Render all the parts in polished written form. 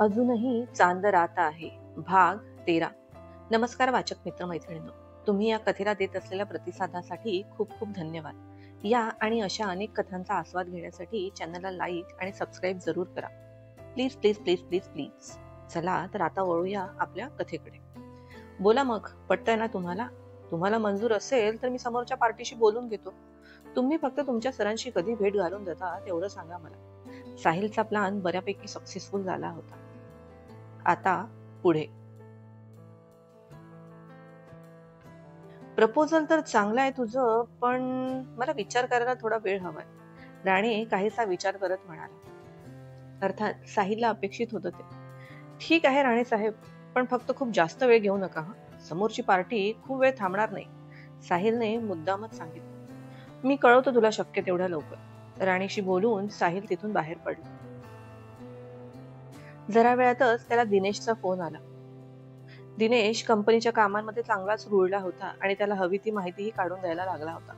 अजूनही चांद रात आहे भाग 13. नमस्कार वाचक मित्र मैत्रिणींनो, तुम्ही या कथेला देत असलेल्या प्रतिसादासाठी खूप खूप धन्यवाद. या आणि अशा अनेक कथांचा आस्वाद घेण्यासाठी चॅनलला लाईक आणि सबस्क्राईब जरूर करा. Please please please please please. चला तर आता वळूया आपल्या कथेकडे. बोला मग, पटतंय ना तुम्हाला? तुम्हाला मंजूर असेल तर मी समोरच्या पार्टीशी बोलून घेतो. तुम्ही फक्त तुमच्या सरांशी कधी भेट घालून देता तेवढं सांगा मला. साहिलचा प्लॅन बऱ्यापैकी सक्सेसफुल झाला होता. आता पुढे. प्रपोजल तर चांगला आहे तुझं, पण मला विचार करायला थोडा वेळ हवाय, राणे काहीसा विचार करत म्हणाला. अर्थात साहिलला अपेक्षित होतं ते. ठीक आहे राणे साहेब, पण फक्त खूप जास्त वेळ घेऊ नका हा. समोरची पार्टी खूप वेळ थांबणार नाही, साहिलने मुद्दामच सांगितलं. मी कळवतो तुला शक्य तेवढ्या लवकर. राणीशी बोलून साहिल तिथून बाहेर पडला. जरा वेळातच त्याला दिनेशचा फोन आला. दिनेश कंपनीच्या कामांमध्ये चांगलाच रुळला होता आणि त्याला हवी ती माहितीही काढून द्यायला लागला होता.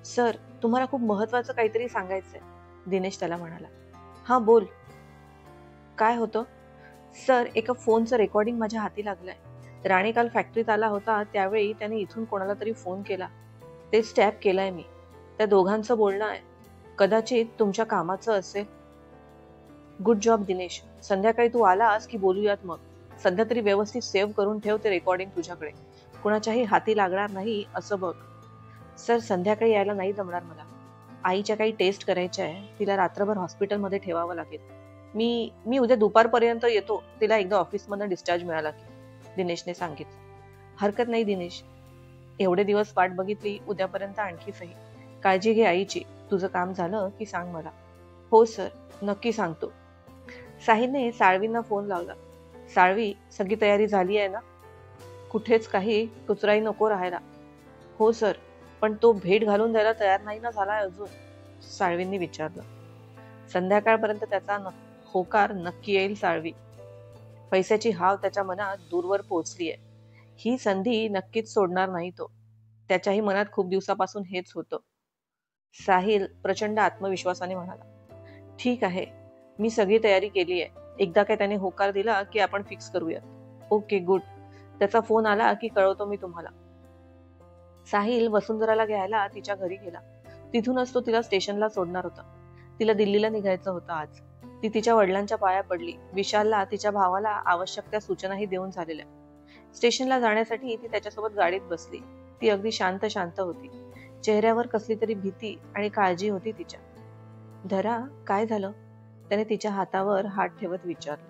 सर, तुम्हाला खूप महत्वाचं काहीतरी सांगायचंय, दिनेश त्याला म्हणाला. हा बोल. काय होतं? सर, एका फोनचं रेकॉर्डिंग माझ्या हाती लागलंय. राणे काल फॅक्टरीत आला होता, त्यावेळी त्याने इथून कोणाला तरी फोन केला. तेच टॅप केलाय मी. त्या दोघांचं बोलणं आहे. कदाचित तुमच्या कामाचं असेल. Good job Dinesh. संध्याकाळी तू आलास की बोलूयात मग. सध्या तरी व्यवस्थित सेव्ह करून ठेव ते रेकॉर्डिंग तुझ्याकडे. कुणाच्याही हाती लागणार नाही असं बघ. सर, संध्याकाळी यायला नाही जमणार मला. आईच्या काही टेस्ट करायच्या आहे, तिला रात्रभर हॉस्पिटलमध्ये ठेवावं लागेल. मी मी उद्या दुपारपर्यंत येतो, तिला एकदा ऑफिसमधून डिस्चार्ज मिळाला की, दिनेशने सांगितलं. हरकत नाही दिनेश, एवढे दिवस वाट बघितली, उद्यापर्यंत आणखी सही. काळजी घे आईची. तुझं काम झालं की सांग मला. हो सर, नक्की सांगतो. साहिलने साळवींना फोन लावला. साळवी, सगळी तयारी झाली आहे ना? कुठेच काही कुचराई नको राहायला. हो सर, पण तो भेट घालून द्यायला तयार नाही ना झालाय अजून? साळवींनी विचारलं. संध्याकाळपर्यंत त्याचा होकार नक्की येईल साळवी. पैशाची हाव त्याच्या मनात दूरवर पोहोचली आहे. ही संधी नक्कीच सोडणार नाही तो. त्याच्याही मनात खूप दिवसापासून हेच होतं. साहिल प्रचंड आत्मविश्वासाने म्हणाला. ठीक आहे, मी सगळी तयारी केली आहे. एकदा काय त्याने होकार दिला की आपण फिक्स करूयात. Okay, good. त्याचा फोन आला की कळवतो मी तुम्हाला. साहिल वसुंधराला घ्यायला तिच्या घरी गेला. तिथूनच तो तिला स्टेशनला सोडणार होता. तिला दिल्लीला निघायचं होतं आज. ती तिच्या वडिलांच्या पाया पडली. विशालला, तिच्या भावाला आवश्यक त्या सूचनाही देऊन झालेल्या. स्टेशनला जाण्यासाठी ती त्याच्यासोबत गाडीत बसली. ती अगदी शांत शांत होती. चेहऱ्यावर कसली तरी भीती आणि काळजी होती तिच्या. धरा, काय झालं? त्याने तिच्या हातावर हात ठेवत विचारलं.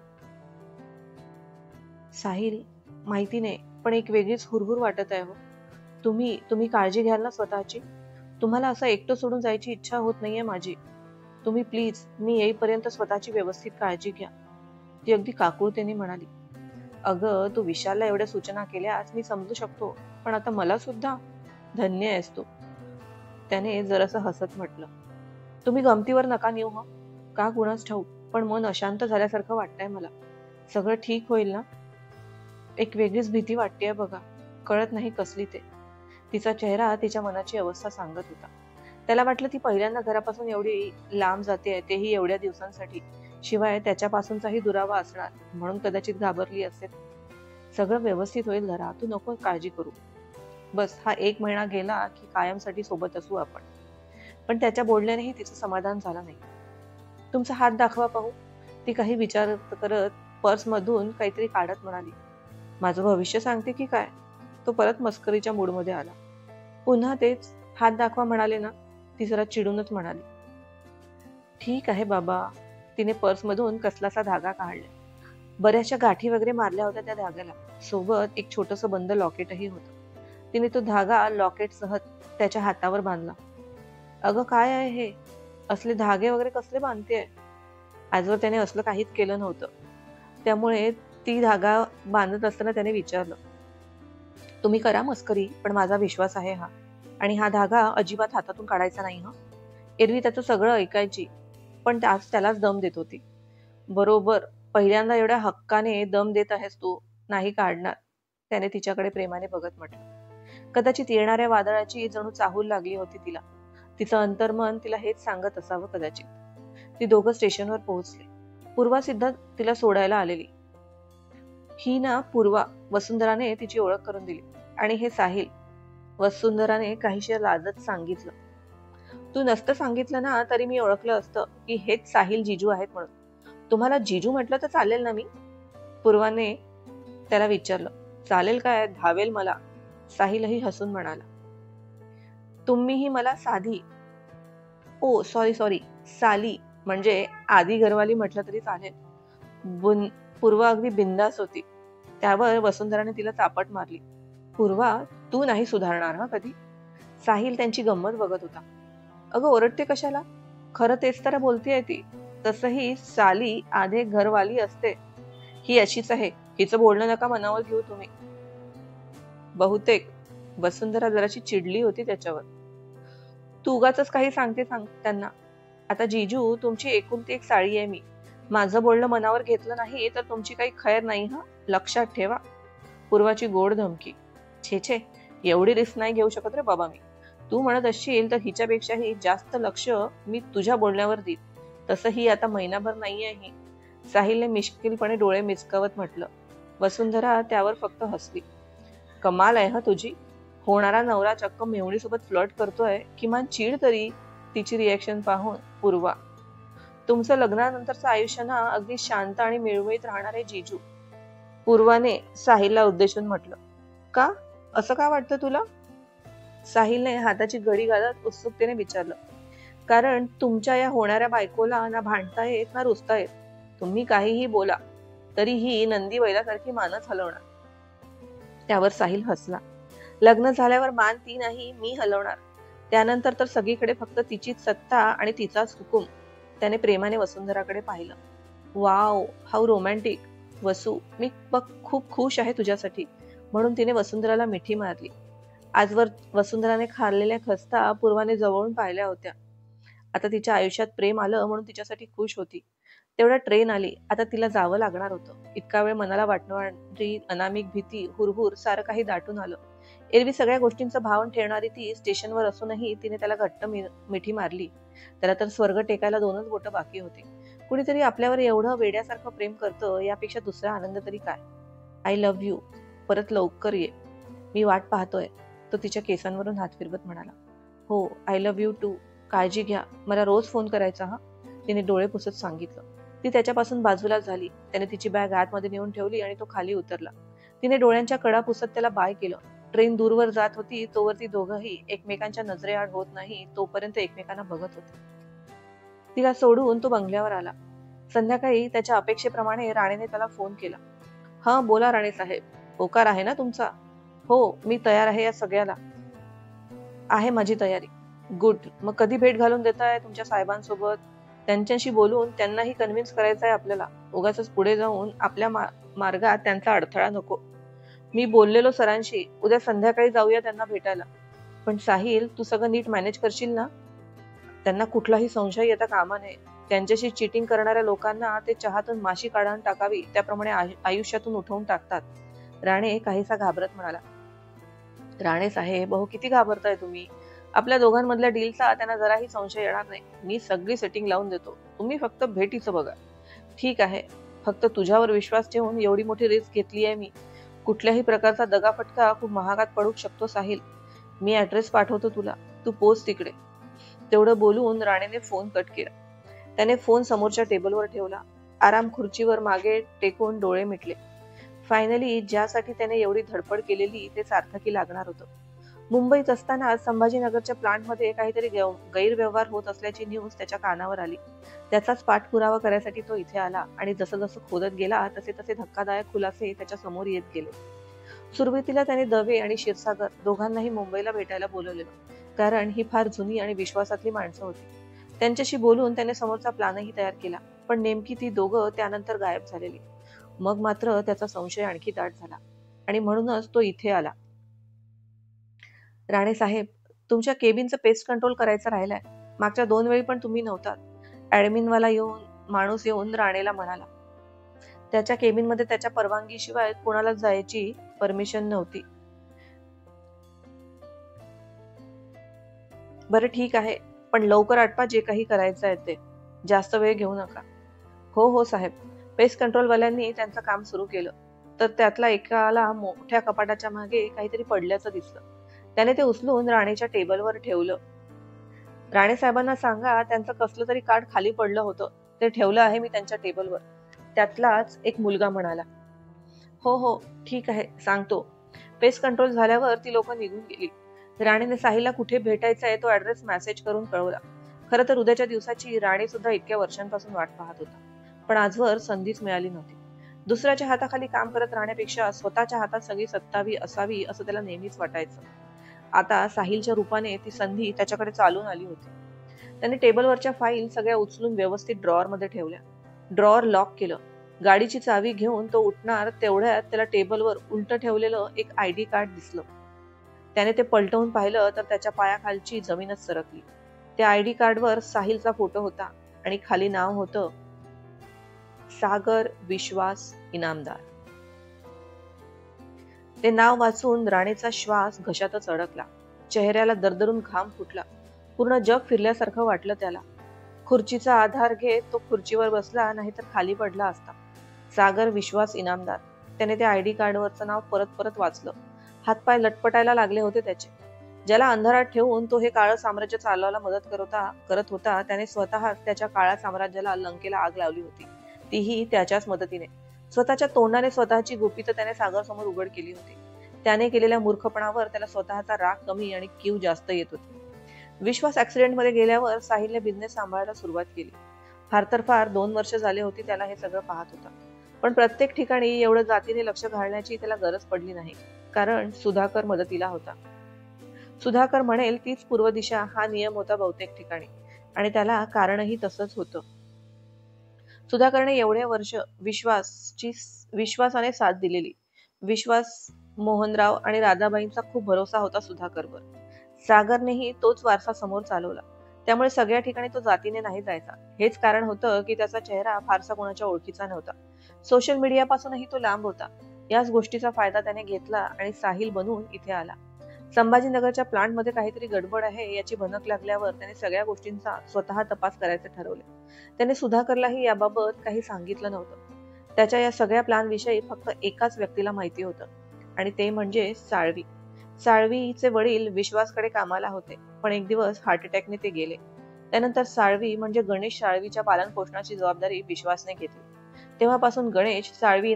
साहिल, माहिती नाही, पण एक वेगळीच हुरहुर वाटत आहे हो. तुम्ही काळजी घ्याल ना स्वतःची? तुम्हाला असं एकटं सोडून जायची इच्छा होत नाहीये माझी. तुम्ही प्लीज मी येईपर्यंत स्वतःची व्यवस्थित काळजी घ्या, ती अगदी काकुळतेने म्हणाली. अगं, तू विशालला एवढ्या सूचना केल्यास मी समजू शकतो, पण आता मला सुद्धा? धन्य आहेस तू, त्याने जरासं हसत म्हटलं. तुम्ही गमतीवर नका नेऊ हं. का कुणास ठाऊक, पण मन अशांत झाल्यासारखं वाटतंय मला. सगळं ठीक होईल ना? एक वेगळीच भीती वाटतेय बघा, कळत नाही कसली ते. तिचा चेहरा तिच्या मनाची अवस्था सांगत होता. त्याला वाटलं ती पहिल्यांदा घरापासून एवढी लांब जाते, तेही एवढ्या दिवसांसाठी. शिवाय त्याच्यापासूनचाही दुरावा असणार, म्हणून कदाचित घाबरली असेल. सगळं व्यवस्थित होईल धरा, तू नको काळजी करू. बस हा 1 महिना गेला की कायमसाठी सोबत असू आपण. पण त्याच्या बोलण्यानेही तिचं समाधान झालं नाही. तुमचा हात दाखवा पाहू, ती काही विचार करत पर्समधून काहीतरी काढत म्हणाली. माझं भविष्य सांगते की काय? तो परत मस्करीच्या मूडमध्ये आला. पुन्हा तेच, हात दाखवा म्हणाले ना? ती जरा चिडूनच म्हणाली. ठीक आहे बाबा. तिने पर्समधून कसलासा धागा काढला. बऱ्याचशा गाठी वगैरे मारल्या होत्या त्या धाग्याला. सोबत एक छोटंसं बंद लॉकेटही होतं. तिने तो धागा लॉकेटसह त्याच्या हातावर बांधला. अगं, काय आहे हे? असले धागे वगैरे कसले बांधतेय? आजवर त्याने असलं काहीच केलं नव्हतं. त्यामुळे ती धागा बांधत असताना त्याने विचारलं. तुम्ही करा मस्करी, पण माझा विश्वास आहे हा. आणि हा धागा अजिबात हातातून काढायचा नाही हं. एरवी त्याचं सगळं ऐकायची, पण आज त्यालाच दम देत होती. बरोबर, पहिल्यांदा एवढ्या हक्काने दम देत आहेस तू. नाही काढणार, त्याने तिच्याकडे प्रेमाने बघत म्हटलं. कदाचित येणाऱ्या वादळाची जणू चाहूल लागली होती तिला. तिचं अंतर्मन तिला हेच सांगत असावं कदाचित. ती दोघं स्टेशनवर पोहोचले. पूर्वा सिद्धा तिला सोडायला आलेली. ही ना पूर्वा, वसुंधराने तिची ओळख करून दिली. आणि हे साहिल, वसुंधराने काहीशी लाजत सांगितलं. तू नसतं सांगितलं ना तरी मी ओळखलं असतं की हेच साहिल जीजू आहेत म्हणून. तुम्हाला जीजू म्हटलं तर चालेल ना? मी पूर्वाने त्याला विचारलं. चालेल काय, धावेल मला, साहिलही हसून म्हणाला. तुम्हीही मला साधी, ओ सॉरी सॉरी, साली म्हणजे आधी घरवाली म्हटलं तरी चालेल. पूर्वा अगदी बिंदास होती. त्यावर वसुंधराने तिला चापट मारली. पूर्वा, तू नाही सुधारणार हा कधी. साहिल त्यांची गंमत बघत होता. अगं ओरडते कशाला, खरं तेच तर बोलतेय ती. तसही साली आधे घरवाली असते. ही अशीच आहे, हिचं बोलणं नका मनावर घेऊ तुम्ही. बहुतेक वसुंधरा जराशी चिडली होती त्याच्यावर. तू उगाच काही सांगते त्यांना. आता जीजू, तुमची एकुलती एक साळी आहे मी. माझं बोलणं मनावर घेतलं नाही तर तुमची काही खैर नाही हा, लक्षात ठेवा. पूर्वाची गोड धमकी. छे छे, एवढी रिस्क नाही घेऊ शकत रे बाबा मी. तू म्हणत असशील तर हिच्यापेक्षाही जास्त लक्ष मी तुझ्या बोलण्यावर देईन. तसं ही आता महिनाभर नाहीये ही. साहिलने मिश्किलपणे डोळे मिचकावत म्हटलं. वसुंधरा त्यावर फक्त हसली. कमाल आहे हा तुझी. होणारा नवरा चक्क मेहुणीसोबत फ्लर्ट करतोय, किमान चीड तरी. तिची रिएक्शन पाहून पूर्वा. तुमचं लग्नानंतरचं आयुष्य ना अगदी शांत आणि मिळमिळीत राहणार आहे जीजू, पूर्वाने साहिलला उद्देशून म्हटलं. का, असं का वाटतं तुला? साहिलने हाताची घडी घालत उत्सुकतेने विचारलं. कारण तुमच्या या होणाऱ्या बायकोला ना भांडता येत ना रुसता येत. तुम्ही काहीही बोला तरीही नंदी बैलासारखी मानच हलवणार. त्यावर साहिल हसला. लग्न झाल्यावर मान ती नाही, मी हलवणार. त्यानंतर तर सगळीकडे फक्त तिचीच सत्ता आणि तिचाच हुकूम. त्याने प्रेमाने वसुंधराकडे पाहिलं. Wow, how romantic. वसू, मी खूप खुश आहे तुझ्यासाठी, म्हणून तिने वसुंधराला मिठी मारली. आजवर वसुंधराने खाल्लेल्या खस्ता पूर्वाने जवळून पाहिल्या होत्या. आता तिच्या आयुष्यात प्रेम आलं म्हणून तिच्यासाठी खुश होती. तेवढ्या ट्रेन आली, आता तिला जावं लागणार होतं. इतका वेळ मनाला वाटणारी अनामिक भीती, हुरहुर सारं काही दाटून आलं. एरवी सगळ्या गोष्टींचं भावन ठेवणारी ती स्टेशनवर असूनही तिने त्याला घट्ट मिठी मारली. त्याला तर स्वर्ग टेकायला 2च बोटं बाकी होती. कुणीतरी आपल्यावर एवढं वेड्यासारखं प्रेम करतं, यापेक्षा दुसरा आनंद तरी काय. आय लव्ह यू, परत लवकर ये, मी वाट पाहतोय. तो तिच्या केसांवरून हात फिरवत म्हणाला. हो, आय लव्ह यू टू. काळजी घ्या, मला रोज फोन करायचा हा, तिने डोळे पुसत सांगितलं. ती त्याच्यापासून बाजूला झाली. त्याने तिची बॅग आतमध्ये नेऊन ठेवली आणि तो खाली उतरला. तिने डोळ्यांच्या कडा पुसत त्याला बाय केलं. ट्रेन दूरवर जात होती तोवर ती दोघंही एकमेकांच्या नजरेआड होत नाही तोपर्यंत एकमेकांना बघत होते. तिला सोडून तो बंगल्यावर आला. संध्याकाळी त्याच्या अपेक्षेप्रमाणे राणेने त्याला फोन केला. हा बोला राणे साहेब, होकार आहे ना तुमचा? हो, मी तयार आहे या सगळ्याला. आहे माझी तयारी. गुड, मग कधी भेट घालून देताय तुमच्या साहेबांसोबत? त्यांच्याशी बोलून त्यांनाही कन्व्हिन्स करायचं आहे आपल्याला. उगाच पुढे जाऊन आपल्या मार्गात त्यांचा अडथळा नको. मी बोललेलो सरांशी, उद्या संध्याकाळी जाऊया त्यांना भेटायला. पण साहिल, तू सगळं नीट मॅनेज करशील ना? त्यांना कुठलाही संशय येता कामा नये. त्यांच्याशी चिटिंग करणाऱ्या लोकांना ते चहातून माशी काढून टाकावी त्याप्रमाणे आयुष्यातून उठवून टाकतात. राणे काहीसा घाबरत म्हणाला. राणे साहेब, अहो किती घाबरताय तुम्ही? आपल्या दोघांमधल्या डीलचा त्यांना जराही संशय येणार नाही. मी सगळी सेटिंग लावून देतो, तुम्ही फक्त भेटीचं बघा. ठीक आहे, फक्त तुझ्यावर विश्वास ठेवून एवढी मोठी रिस्क घेतली आहे मी. कुठल्याही प्रकारचा दगाफटका खूप महागात पडू शकतो साहिल. मी ऍड्रेस पाठवतो तुला, तू पोच तिकडे. तेवढं बोलून राणेने फोन कट केला. त्याने फोन समोरच्या टेबलवर ठेवला. आराम खुर्चीवर मागे टेकून डोळे मिटले. फायनली ज्यासाठी त्याने एवढी धडपड केलेली ते सार्थकी लागणार होतं. मुंबईत असताना संभाजीनगरच्या प्लांटमध्ये काहीतरी गैरव्यवहार होत असल्याची न्यूज त्याच्या कानावर आली. त्याचाच पाठपुरावा करायसाठी तो इथे आला आणि जसं जसं खोदत गेला तसे तसे धक्कादायक खुलासे त्याच्या समोर येत गेले. सुरुवातीला त्याने दवे आणि क्षीरसागर दोघांनाही मुंबईला भेटायला बोलवलेलं, कारण ही फार जुनी आणि विश्वासातली माणसं होती. त्यांच्याशी बोलून त्याने समोरचा प्लॅनही तयार केला, पण नेमकी ती दोघं त्यानंतर गायब झालेली. मग मात्र त्याचा संशय आणखी दाट झाला आणि म्हणूनच तो इथे आला. राणे साहेब, तुमच्या केबिनचं पेस्ट कंट्रोल करायचं राहिलाय. मागच्या 2 वेळी पण तुम्ही नव्हतात. ऍडमिनवाला माणूस येऊन राणेला म्हणाला. त्याच्या केबिनमध्ये त्याच्या परवानगीशिवाय कोणाला जायची परमिशन नव्हती. बरं ठीक आहे, पण लवकर आटपा जे काही करायचं आहे ते. जास्त वेळ घेऊ नका. हो हो साहेब. पेस्ट कंट्रोलवाल्यांनी त्यांचं काम सुरू केलं तर त्यातला एकाला मोठ्या कपाटाच्या मागे काहीतरी पडल्याचं दिसलं. त्याने ते उचलून राणीच्या टेबलवर ठेवलं. राणे साहेबांना सांगा त्यांचं कसलं तरी कार्ड खाली पडलं होतं, ते ठेवलं आहे मी त्यांच्या टेबलवर. त्यातलाच एक मुलगा म्हणाला. हो हो, ठीक आहे, सांगतो. पेस्ट कंट्रोल झाल्यावर ती लोक निघून गेली. राणीने साहिलला कुठे भेटायचं आहे तो ऍड्रेस मेसेज करून कळवला. खरं तर उद्याच्या दिवसाची राणी सुद्धा इतक्या वर्षांपासून वाट पाहत होता, पण आजवर संधीच मिळाली नव्हती. दुसऱ्याच्या हाताखाली काम करत राहण्यापेक्षा स्वतःच्या हातात सगळी सत्तावी असावी असं त्याला नेहमीच वाटायचं. आता साहिलच्या रूपाने ती संधी त्याच्याकडे चालून आली होती. त्याने टेबलवरच्या फाईल सगळ्या उचलून व्यवस्थित ड्रॉअर मध्ये ठेवल्या. ड्रॉअर लॉक केलं. गाडीची चावी घेऊन तो उठणार तेवढ्यात त्याला टेबलवर उलट ठेवलेलं एक आयडी कार्ड दिसलं. त्याने ते पलटवून पाहिलं तर त्याच्या पायाखालची जमीनच सरकली. त्या आयडी कार्डवर साहिलचा फोटो होता आणि खाली नाव होतं, सागर विश्वास इनामदार. ते नाव वाचून राणीचा श्वास घशातच अडकला. चेहऱ्याला दरदरून घाम फुटला. पूर्ण जग फिरल्यासारखं वाटलं त्याला. खुर्चीचा आधार घेत तो खुर्चीवर बसला, नाहीतर खाली पडला असता. सागर विश्वास इनामदार. त्याने त्या आयडी कार्डवरचं नाव परत परत वाचलं. हातपाय लटपटायला लागले होते त्याचे. ज्याला अंधारात ठेवून तो हे काळं साम्राज्य चालवायला मदत करत होता त्याने स्वतःच त्याच्या काळ्या साम्राज्याला लंकेला आग लावली होती, तीही त्याच्याच मदतीने. स्वतःच्या तोंडाने स्वतःची गुपितं त्याने सागर समोर उघड केली होती. त्याने केलेल्या मूर्खपणावर त्याला स्वतःचा राग कमी आणि कीव जास्त येत होती. विश्वास ऍक्सिडेंट मध्ये गेल्यावर साहिलने बिझनेस सांभाळायला सुरुवात केली. फार तर फार 2 वर्ष झाले होती त्याला हे सगळं पाहत होता. पण प्रत्येक ठिकाणी एवढं जातीने लक्ष घालण्याची त्याला गरज पडली नाही, कारण सुधाकर मदतीला होता. सुधाकर म्हणेल तीच पूर्व दिशा हा नियम होता बहुतेक ठिकाणी, आणि त्याला कारणही तसंच होतं. सुधाकरने एवढे वर्ष विश्वासाने साथ दिलेली. विश्वास, मोहनराव आणि राधाबाईंचा खूप भरोसा होता सुधाकरवर. सागरनेही तोच वारसा समोर चालवला. त्यामुळे सगळ्या ठिकाणी तो जातीने नाही जायचा. हेच कारण होतं की त्याचा चेहरा फारसा कोणाच्या ओळखीचा नव्हता. सोशल मीडियापासूनही तो लांब होता. याच गोष्टीचा फायदा त्याने घेतला आणि साहिल बनून इथे आला. संभाजीनगरच्या प्लांटमध्ये काहीतरी गडबड आहे याची भनक लागल्यावर त्याने सगळ्या गोष्टींचा स्वतः तपास करायचे ठरवले. त्याने सुधाकरलाही याबाबत काही सांगितलं नव्हतं. त्याच्या या सगळ्या प्लॅन विषयी फक्त एकाच व्यक्तीला माहिती होतं, आणि ते म्हणजे साळवी. साळवीचे वडील विश्वासकडे कामाला होते, पण एक दिवस हार्ट अटॅकने ते गेले. त्यानंतर साळवी म्हणजे गणेश साळवीच्या पालन पोषणाची जबाबदारी विश्वासने घेतली. तेव्हापासून गणेश साळवी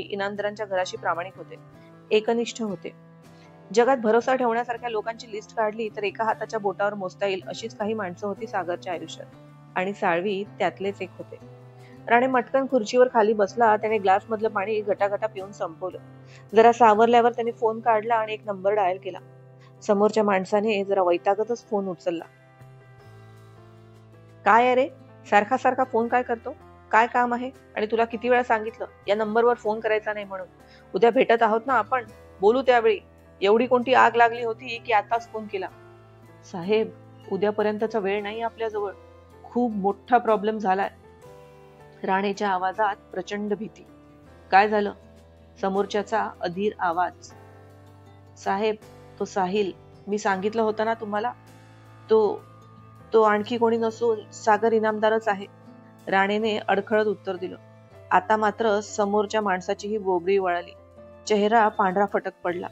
इनामदारांच्या घराशी प्रामाणिक होते, एकनिष्ठ होते. जगात भरोसा ठेवण्यासारख्या लोकांची लिस्ट काढली तर एका हाताच्या बोटावर मोजता येईल अशीच काही माणसं होती सागरच्या आयुष्यात, आणि साळवी त्यातलेच एक होते. राणे मटकन खुर्चीवर खाली बसला. त्याने ग्लास मधलं पाणी घटाघटा पिऊन संपवलं. जरा सावरल्यावर त्याने फोन काढला आणि एक नंबर डायल केला. समोरच्या माणसाने जरा वैतागतच फोन उचलला. काय आहे रे, सारखा सारखा फोन काय करतो? काय काम आहे? आणि तुला किती वेळा सांगितलं या नंबरवर फोन करायचा नाही म्हणून? उद्या भेटत आहोत ना आपण, बोलू त्यावेळी. एवढी कोणती आग लागली होती की आताच फोन केला? साहेब, उद्यापर्यंतचा वेळ नाही आपल्याजवळ. खूप मोठा प्रॉब्लेम झालाय. राणेच्या आवाजात प्रचंड भीती. काय झालं? समोरच्याचा अधीर आवाज. साहेब, तो साहिल, मी सांगितलं होतं ना तुम्हाला, तो तो आणखी कोणी नसून सागर इनामदारच आहे. राणेने अडखळत उत्तर दिलं. आता मात्र समोरच्या माणसाची ही बोबडी वळाली. चेहरा पांढरा फटक पडला.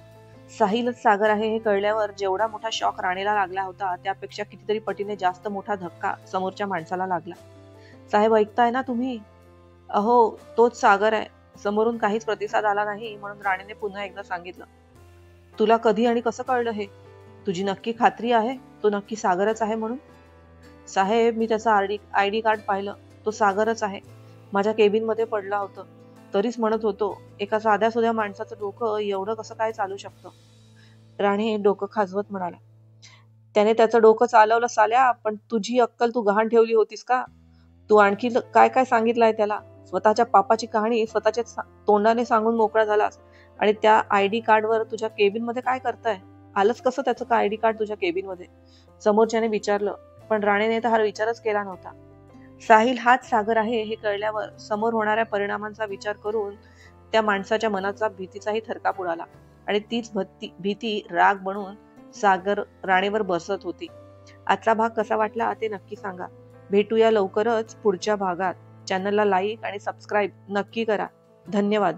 साहिलच सागर आहे हे कळल्यावर जेवढा मोठा शॉक राणेला लागला होता त्यापेक्षा कितीतरी पटीने जास्त मोठा धक्का समोरच्या माणसाला लागला. साहेब, ऐकताय ना तुम्ही? अहो, तोच सागर आहे. समोरून काहीच प्रतिसाद आला नाही म्हणून राणेने पुन्हा एकदा सांगितलं. तुला कधी आणि कसं कळलं हे? तुझी नक्की खात्री आहे तो नक्की सागरच आहे म्हणून? साहेब, मी त्याचा आयडी कार्ड पाहिलं. तो सागरच आहे. माझ्या केबिन मध्ये पडला होतं. तरीच म्हणत होतो, एका साध्या सुध्या माणसाचं डोकं एवढं कसं काय चालू शकतं? राणे डोकं खाजवत म्हणाला. त्याने त्याचं डोकं चालवलं साल्या, पण तुझी अक्कल तू गहाण ठेवली होतीस का? तू आणखी काय काय सांगितलंय त्याला? स्वतःच्या पापाची कहाणी स्वतःच्या तोंडाने सांगून मोकळा झालास, आणि त्या आयडी कार्डवर तुझ्या केबिन मध्ये काय करताय? आलंच कसं त्याचं आयडी कार्ड तुझ्या केबिन मध्ये? समोरच्याने विचारलं, पण राणेने तर हा विचारच केला नव्हता. साहिल हाच सागर आहे हे कळल्यावर समोर होणाऱ्या परिणामांचा विचार करून त्या माणसाच्या मनाचा भीतीचाही थरकाप उडाला, आणि तीच भीती राग बनून सागर राणेवर बसत होती. आजचा भाग कसा वाटला ते नक्की सांगा. भेटूया लवकरच पुढच्या भागात. चॅनलला लाईक आणि सबस्क्राईब नक्की करा. धन्यवाद.